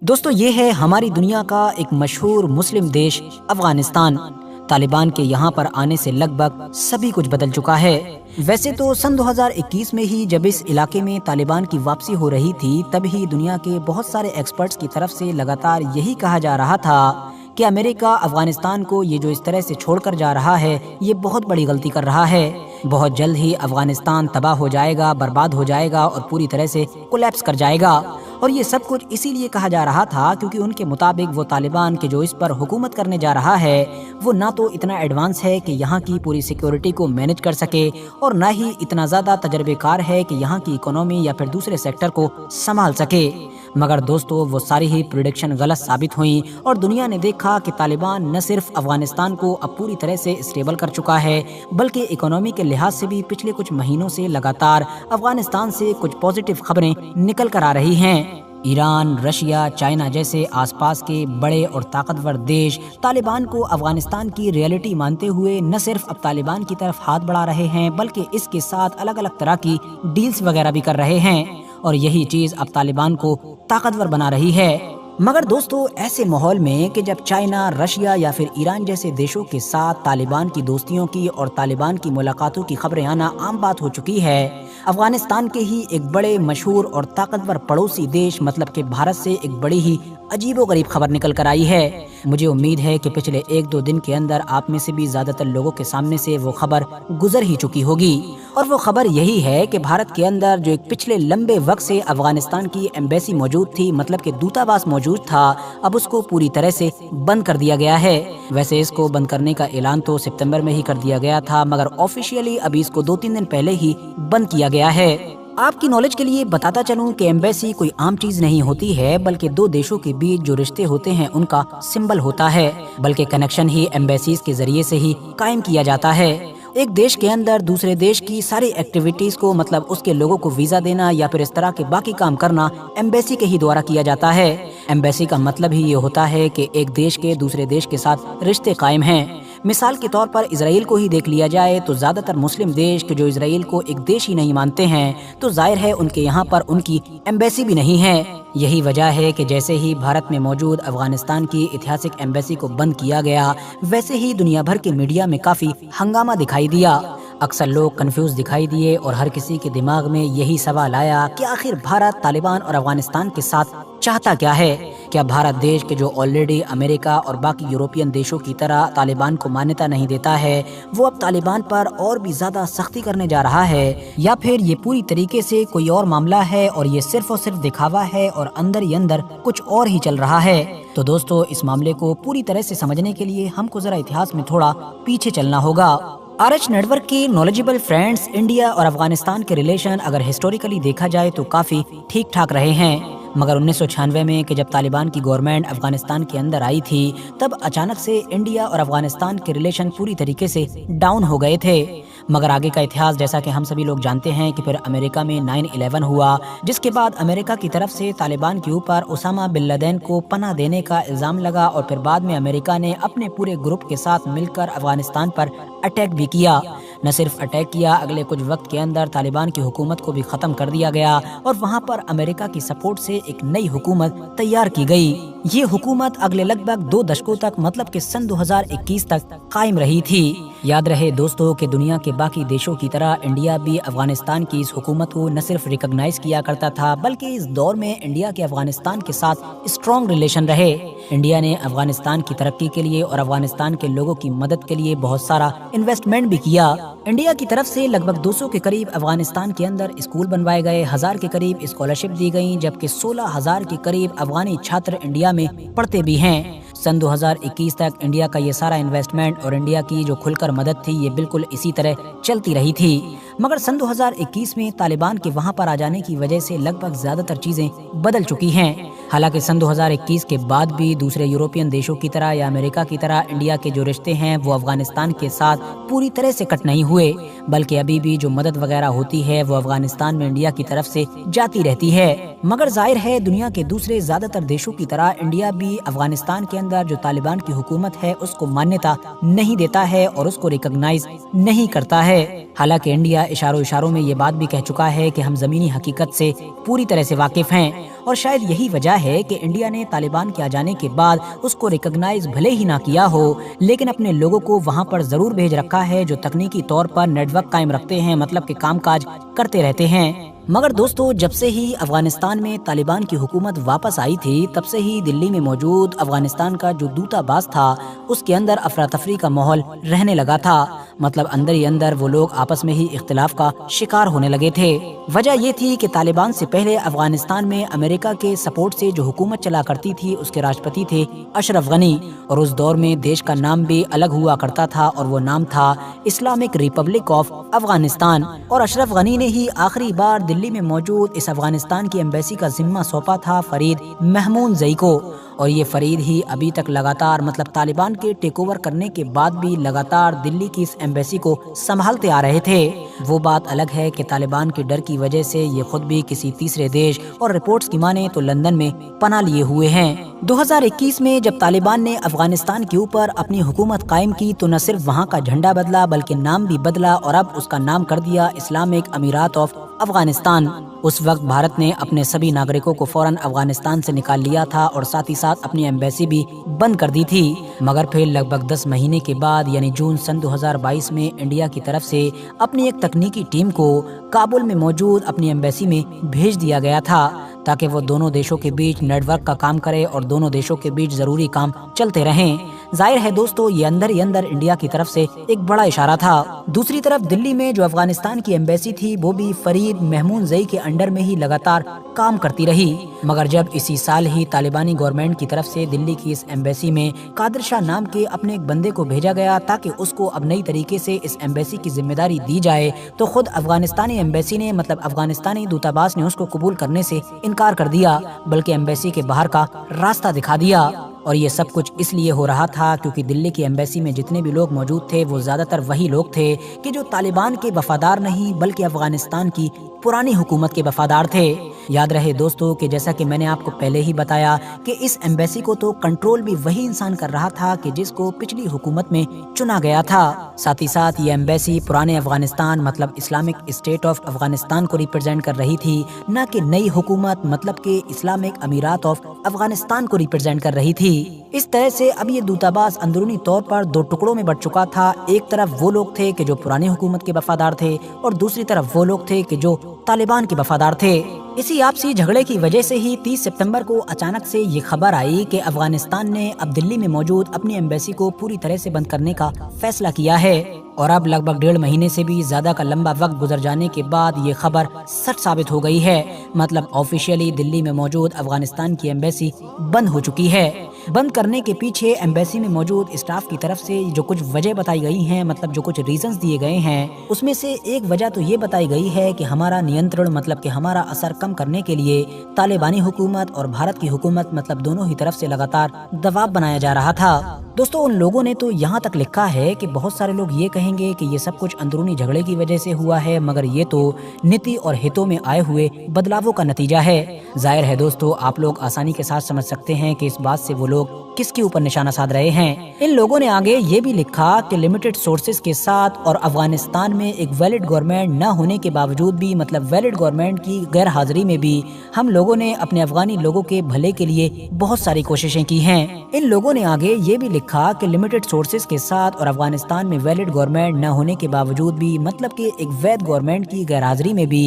دوستو یہ ہے ہماری دنیا کا ایک مشہور مسلم دیش افغانستان۔ طالبان کے یہاں پر آنے سے لگ بھگ سبھی کچھ بدل چکا ہے۔ ویسے تو سن 2021 میں ہی جب اس علاقے میں طالبان کی واپسی ہو رہی تھی تب ہی دنیا کے بہت سارے ایکسپرٹس کی طرف سے لگاتار یہی کہا جا رہا تھا کہ امریکہ افغانستان کو یہ جو اس طرح سے چھوڑ کر جا رہا ہے یہ بہت بڑی غلطی کر رہا ہے۔ بہت جلد ہی افغانستان تباہ ہو جائے گا، برباد ہو جائے گا اور پوری طرح سے کولیپس کر جائے گا۔ اور یہ سب کچھ اسی لیے کہا جا رہا تھا کیونکہ ان کے مطابق وہ طالبان کے جو اس پر حکومت کرنے جا رہا ہے وہ نہ تو اتنا ایڈوانس ہے کہ یہاں کی پوری سیکیورٹی کو مینج کر سکے اور نہ ہی اتنا زیادہ تجربے کار ہے کہ یہاں کی اکانومی یا پھر دوسرے سیکٹر کو سنبھال سکے۔ مگر دوستو وہ ساری ہی پریڈکشن غلط ثابت ہوئیں اور دنیا نے دیکھا کہ طالبان نہ صرف افغانستان کو اب پوری طرح سے اسٹیبل کر چکا ہے بلکہ اکانومی کے لحاظ سے بھی پچھلے کچھ مہینوں سے لگاتار افغانستان سے کچھ پازیٹیو خبریں نکل کر آ رہی ہیں۔ ایران، رشیا، چائنا جیسے آس پاس کے بڑے اور طاقتور دیش طالبان کو افغانستان کی ریئلٹی مانتے ہوئے نہ صرف اب طالبان کی طرف ہاتھ بڑھا رہے ہیں بلکہ اس کے ساتھ الگ الگ طرح کی ڈیلز وغیرہ بھی کر رہے ہیں اور یہی چیز اب طالبان کو طاقتور بنا رہی ہے۔ مگر دوستو ایسے ماحول میں کہ جب چائنا، رشیا یا پھر ایران جیسے دیشوں کے ساتھ طالبان کی دوستیوں کی اور طالبان کی ملاقاتوں کی خبریں آنا عام بات ہو چکی ہے، افغانستان کے ہی ایک بڑے مشہور اور طاقتور پڑوسی دیش مطلب کہ بھارت سے ایک بڑی ہی عجیب و غریب خبر نکل کر آئی ہے۔ مجھے امید ہے کہ پچھلے 1-2 دن کے اندر آپ میں سے بھی زیادہ تر لوگوں کے سامنے سے وہ خبر گزر ہی چکی ہوگی، اور وہ خبر یہی ہے کہ بھارت کے اندر جو ایک پچھلے لمبے وقت سے افغانستان کی ایمبیسی موجود تھی مطلب کہ دودھاواس موجود تھا، اب اس کو پوری طرح سے بند کر دیا گیا ہے۔ ویسے اس کو بند کرنے کا اعلان تو ستمبر میں ہی کر دیا گیا تھا مگر آفیشیلی ابھی اس کو 2-3 دن پہلے ہی بند کیا گیا ہے۔ آپ کی نالج کے لیے بتاتا چلوں کہ ایمبیسی کوئی عام چیز نہیں ہوتی ہے بلکہ دو دیشوں کے بیچ جو رشتے ہوتے ہیں ان کا سمبل ہوتا ہے، بلکہ کنیکشن ہی ایمبیسیز کے ذریعے سے ہی قائم کیا جاتا ہے۔ ایک دیش کے اندر دوسرے دیش کی ساری ایکٹیویٹیز کو مطلب اس کے لوگوں کو ویزا دینا یا پھر اس طرح کے باقی کام کرنا ایمبیسی کے ہی دوارا کیا جاتا ہے۔ ایمبیسی کا مطلب ہی یہ ہوتا ہے کہ ایک دیش کے دوسرے دیش کے ساتھ رشتے قائم ہیں۔ مثال کے طور پر اسرائیل کو ہی دیکھ لیا جائے تو زیادہ تر مسلم دیش کے جو اسرائیل کو ایک دیش ہی نہیں مانتے ہیں تو ظاہر ہے ان کے یہاں پر ان کی ایمبیسی بھی نہیں ہے۔ یہی وجہ ہے کہ جیسے ہی بھارت میں موجود افغانستان کی ایتہاسک ایمبیسی کو بند کیا گیا ویسے ہی دنیا بھر کے میڈیا میں کافی ہنگامہ دکھائی دیا۔ اکثر لوگ کنفیوز دکھائی دیے اور ہر کسی کے دماغ میں یہی سوال آیا کہ آخر بھارت طالبان اور افغانستان کے ساتھ چاہتا کیا ہے؟ کیا بھارت دیش کے جو آلریڈی امریکہ اور باقی یورپین دیشوں کی طرح طالبان کو مانیتا نہیں دیتا ہے وہ اب طالبان پر اور بھی زیادہ سختی کرنے جا رہا ہے، یا پھر یہ پوری طریقے سے کوئی اور معاملہ ہے اور یہ صرف اور صرف دکھاوا ہے اور اندر ہی اندر کچھ اور ہی چل رہا ہے؟ تو دوستو اس معاملے کو پوری طرح سے سمجھنے کے لیے ہم کو ذرا اتہاس میں تھوڑا پیچھے چلنا ہوگا۔ RH نیٹ ورک کے نالجبل فرینڈز انڈیا اور افغانستان کے ریلیشن اگر ہسٹوریکلی دیکھا جائے تو کافی ٹھیک ٹھاک رہے ہیں، مگر 1996 میں کہ جب طالبان کی گورنمنٹ افغانستان کے اندر آئی تھی تب اچانک سے انڈیا اور افغانستان کے ریلیشن پوری طریقے سے ڈاؤن ہو گئے تھے۔ مگر آگے کا اتہاس جیسا کہ ہم سبھی لوگ جانتے ہیں کہ پھر امریکہ میں 9/11 ہوا جس کے بعد امریکہ کی طرف سے طالبان کے اوپر اسامہ بن لادن کو پناہ دینے کا الزام لگا اور پھر بعد میں امریکہ نے اپنے پورے گروپ کے ساتھ مل کر افغانستان پر اٹیک بھی کیا۔ نہ صرف اٹیک کیا، اگلے کچھ وقت کے اندر طالبان کی حکومت کو بھی ختم کر دیا گیا اور وہاں پر امریکہ کی سپورٹ سے ایک نئی حکومت تیار کی گئی۔ یہ حکومت اگلے لگ بھگ 2 دشکوں تک مطلب کہ سن 2021 تک قائم رہی تھی۔ یاد رہے دوستو کہ دنیا کے باقی دیشوں کی طرح انڈیا بھی افغانستان کی اس حکومت کو نہ صرف ریکگنائز کیا کرتا تھا بلکہ اس دور میں انڈیا کے افغانستان کے ساتھ اسٹرانگ ریلیشن رہے۔ انڈیا نے افغانستان کی ترقی کے لیے اور افغانستان کے لوگوں کی مدد کے لیے بہت سارا انویسٹمنٹ بھی کیا۔ انڈیا کی طرف سے لگ بھگ 200 کے قریب افغانستان کے اندر اسکول بنوائے گئے، 1000 کے قریب اسکالرشپ دی گئیں، جبکہ 16,000 کے قریب افغانی چھاتر انڈیا میں پڑھتے بھی ہیں۔ سن 2021 تک انڈیا کا یہ سارا انویسٹمنٹ اور انڈیا کی جو کھل کر مدد تھی یہ بالکل اسی طرح چلتی رہی تھی، مگر سن 2021 میں طالبان کے وہاں پر آ جانے کی وجہ سے لگ بھگ زیادہ تر چیزیں بدل چکی ہیں۔ حالانکہ سن 2021 کے بعد بھی دوسرے یورپین دیشوں کی طرح یا امریکہ کی طرح انڈیا کے جو رشتے ہیں وہ افغانستان کے ساتھ پوری طرح سے کٹ نہیں ہوئے، بلکہ ابھی بھی جو مدد وغیرہ ہوتی ہے وہ افغانستان میں انڈیا کی طرف سے جاتی رہتی ہے۔ مگر ظاہر ہے دنیا کے دوسرے زیادہ تر دیشوں کی طرح انڈیا بھی افغانستان کے اندر جو طالبان کی حکومت ہے اس کو مانیتا نہیں دیتا ہے اور اس کو ریکگنائز نہیں کرتا ہے۔ हालांकि इंडिया इशारों इशारों में ये बात भी कह चुका है कि हम ज़मीनी हकीकत से पूरी तरह से वाकिफ हैं, और शायद यही वजह है कि इंडिया ने तालिबान के आ जाने के बाद उसको रिकॉग्नाइज भले ही ना किया हो, लेकिन अपने लोगों को वहाँ पर ज़रूर भेज रखा है जो तकनीकी तौर पर नेटवर्क कायम रखते हैं, मतलब कि कामकाज करते रहते हैं। मगर दोस्तों, जब से ही अफगानिस्तान में तालिबान की हुकूमत वापस आई थी, तब से ही दिल्ली में मौजूद अफगानिस्तान का जो दूतावास था उसके अंदर अफरा तफरी का माहौल रहने लगा था। मतलब अंदर ही अंदर वो लोग आपस में ही इख्तिलाफ का शिकार होने लगे थे। वजह ये थी कि तालिबान से पहले अफगानिस्तान में अमेरिका के सपोर्ट से जो हुकूमत चला करती थी उसके राष्ट्रपति थे अशरफ गनी, और उस दौर में देश का नाम भी अलग हुआ करता था और वो नाम था इस्लामिक रिपब्लिक ऑफ अफगानिस्तान। और अशरफ गनी ने ही आखिरी बार दिल्ली में मौजूद इस अफगानिस्तान की एम्बेसी का जिम्मा सौंपा था फरीद महमूद जई को, और ये फरीद ही अभी तक लगातार मतलब तालिबान के टेक ओवर करने के बाद भी लगातार दिल्ली की इस एम्बेसी को संभालते आ रहे थे। वो बात अलग है कि तालिबान के डर की वजह से ये खुद भी किसी तीसरे देश, और रिपोर्ट्स की माने तो लंदन में पनाह लिए हुए हैं। 2021 में जब तालिबान ने अफगानिस्तान के ऊपर अपनी हुकूमत कायम की तो न सिर्फ वहाँ का झंडा बदला बल्कि नाम भी बदला, और अब उसका नाम कर दिया इस्लामिक अमीरात ऑफ अफगानिस्तान। उस वक्त भारत ने अपने सभी नागरिकों को फौरन अफगानिस्तान से निकाल लिया था और साथ ही साथ अपनी एम्बेसी भी बंद कर दी थी। मगर फिर लगभग 10 महीने के बाद यानी जून सन 2022 में इंडिया की तरफ से अपनी एक तकनीकी टीम को काबुल में मौजूद अपनी एम्बेसी में भेज दिया गया था, ताकि वो दोनों देशों के बीच नेटवर्क का काम करे और दोनों देशों के बीच जरूरी काम चलते रहें। जाहिर है दोस्तों, ये अंदर ही अंदर इंडिया की तरफ से एक बड़ा इशारा था। दूसरी तरफ दिल्ली में जो अफगानिस्तान की एम्बेसी थी वो भी फरीद महमूद जई के अंडर में ही लगातार काम करती रही। मगर जब इसी साल ही तालिबानी गवर्नमेंट की तरफ से दिल्ली की इस एम्बेसी में कादिर शाह नाम के अपने एक बंदे को भेजा गया ताकि उसको अब नई तरीके से इस एम्बेसी की जिम्मेदारी दी जाए, तो खुद अफगानिस्तानी एम्बेसी ने मतलब अफगानिस्तानी दूतावास ने उसको कबूल करने से इनकार कर दिया, बल्कि एम्बेसी के बाहर का रास्ता दिखा दिया। और ये सब कुछ इसलिए हो रहा था क्योंकि दिल्ली की एम्बेसी में जितने भी लोग मौजूद थे वो ज्यादातर वही लोग थे कि जो तालिबान के वफादार नहीं बल्कि अफगानिस्तान की पुरानी हुकूमत के वफादार थे। याद रहे दोस्तों कि जैसा कि मैंने आपको पहले ही बताया कि इस एम्बेसी को तो कंट्रोल भी वही इंसान कर रहा था कि जिसको पिछली हुकूमत में चुना गया था। साथ ही साथ ये एम्बेसी पुराने अफगानिस्तान मतलब इस्लामिक स्टेट ऑफ अफगानिस्तान को रिप्रेजेंट कर रही थी, न कि नई हुकूमत मतलब के इस्लामिक अमीरात ऑफ अफगानिस्तान को रिप्रेजेंट कर रही थी। इस तरह से अब ये दूतावास अंदरूनी तौर पर दो टुकड़ों में बंट चुका था। एक तरफ वो लोग थे कि जो पुरानी हुकूमत के वफादार थे और दूसरी तरफ वो लोग थे कि जो तालिबान के वफादार थे। इसी आपसी झगड़े की वजह से ही 30 सितंबर को अचानक से ये खबर आई कि अफगानिस्तान ने अब दिल्ली में मौजूद अपनी एम्बेसी को पूरी तरह से बंद करने का फैसला किया है। और अब लगभग 1.5 महीने से भी ज्यादा का लंबा वक्त गुजर जाने के बाद ये खबर सच साबित हो गई है। मतलब ऑफिशियली दिल्ली में मौजूद अफगानिस्तान की एम्बेसी बंद हो चुकी है। बंद करने के पीछे एम्बेसी में मौजूद स्टाफ की तरफ से जो कुछ वजह बताई गई हैं, मतलब जो कुछ रीजंस दिए गए हैं, उसमें से एक वजह तो ये बताई गई है कि हमारा नियंत्रण मतलब कि हमारा असर कम करने के लिए तालिबानी हुकूमत और भारत की हुकूमत मतलब दोनों ही तरफ से लगातार दबाव बनाया जा रहा था। दोस्तों, उन लोगों ने तो यहाँ तक लिखा है कि बहुत सारे लोग ये कहेंगे कि ये सब कुछ अंदरूनी झगड़े की वजह से हुआ है, मगर ये तो नीति और हितों में आए हुए बदलावों का नतीजा है। जाहिर है दोस्तों, आप लोग आसानी के साथ समझ सकते हैं कि इस बात से वो लोग किसके ऊपर निशाना साध रहे हैं। इन लोगों ने आगे ये भी लिखा कि लिमिटेड सोर्सेज के साथ और अफगानिस्तान में एक वैलिड गवर्नमेंट न होने के बावजूद भी मतलब वैलिड गवर्नमेंट की गैर हाजिरी में भी हम लोगों ने अपने अफगानी लोगों के भले के लिए बहुत सारी कोशिशें की हैं। इन लोगों ने आगे ये भी लिखा कि लिमिटेड सोर्सेज के साथ और अफगानिस्तान में वैलिड गवर्नमेंट न होने के बावजूद भी मतलब कि एक वैध गवर्नमेंट की गैर हाजिरी में भी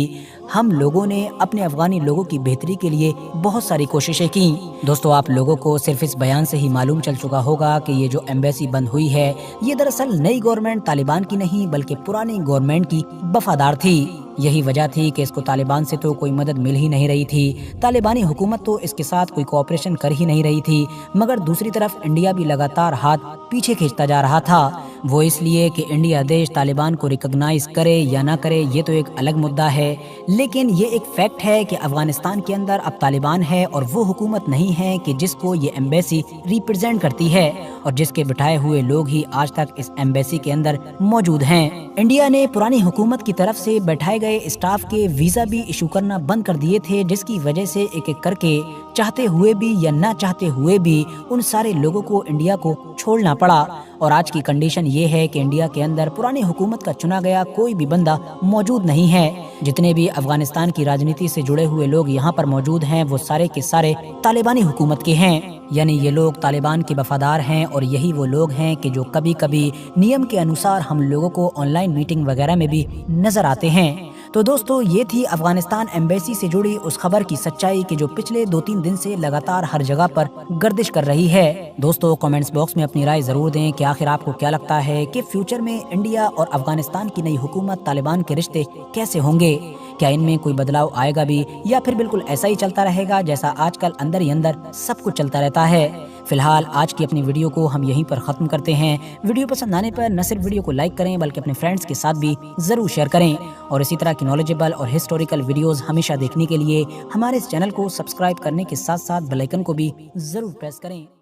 हम लोगों ने अपने अफगानी लोगों की बेहतरी के लिए बहुत सारी कोशिशें की। दोस्तों, आप लोगों को सिर्फ इस बयान से ही मालूम चल चुका होगा कि ये जो एम्बेसी बंद हुई है ये दरअसल नई गवर्नमेंट तालिबान की नहीं बल्कि पुरानी गवर्नमेंट की वफादार थी। यही वजह थी कि इसको तालिबान से तो कोई मदद मिल ही नहीं रही थी, तालिबानी हुकूमत तो इसके साथ कोई कोऑपरेशन कर ही नहीं रही थी, मगर दूसरी तरफ इंडिया भी लगातार हाथ पीछे खींचता जा रहा था। वो इसलिए कि इंडिया देश तालिबान को रिकॉग्नाइज करे या ना करे ये तो एक अलग मुद्दा है, लेकिन ये एक फैक्ट है कि अफगानिस्तान के अंदर अब तालिबान है और वो हुकूमत नहीं है कि जिसको ये एम्बेसी रिप्रेजेंट करती है और जिसके बिठाए हुए लोग ही आज तक इस एम्बेसी के अंदर मौजूद हैं। इंडिया ने पुरानी हुकूमत की तरफ से बैठाए गए गए स्टाफ के वीज़ा भी इशू करना बंद कर दिए थे, जिसकी वजह से एक एक करके चाहते हुए भी या ना चाहते हुए भी उन सारे लोगों को इंडिया को छोड़ना पड़ा। और आज की कंडीशन ये है कि इंडिया के अंदर पुरानी हुकूमत का चुना गया कोई भी बंदा मौजूद नहीं है। जितने भी अफगानिस्तान की राजनीति से जुड़े हुए लोग यहाँ पर मौजूद हैं वो सारे के सारे तालिबानी हुकूमत के हैं, यानी ये लोग तालिबान के वफादार हैं। और यही वो लोग हैं कि जो कभी कभी नियम के अनुसार हम लोगों को ऑनलाइन मीटिंग वगैरह में भी नजर आते हैं। तो दोस्तों, ये थी अफगानिस्तान एम्बेसी से जुड़ी उस खबर की सच्चाई कि जो पिछले 2-3 दिन से लगातार हर जगह पर गर्दिश कर रही है। दोस्तों, कमेंट्स बॉक्स में अपनी राय जरूर दें कि आखिर आपको क्या लगता है कि फ्यूचर में इंडिया और अफगानिस्तान की नई हुकूमत तालिबान के रिश्ते कैसे होंगे? क्या इनमें कोई बदलाव आएगा भी या फिर बिल्कुल ऐसा ही चलता रहेगा जैसा आजकल अंदर ही अंदर सब कुछ चलता रहता है? फिलहाल आज की अपनी वीडियो को हम यहीं पर ख़त्म करते हैं। वीडियो पसंद आने पर न सिर्फ वीडियो को लाइक करें बल्कि अपने फ्रेंड्स के साथ भी ज़रूर शेयर करें। और इसी तरह की नॉलेजेबल और हिस्टोरिकल वीडियोस हमेशा देखने के लिए हमारे इस चैनल को सब्सक्राइब करने के साथ साथ बेल आइकन को भी ज़रूर प्रेस करें।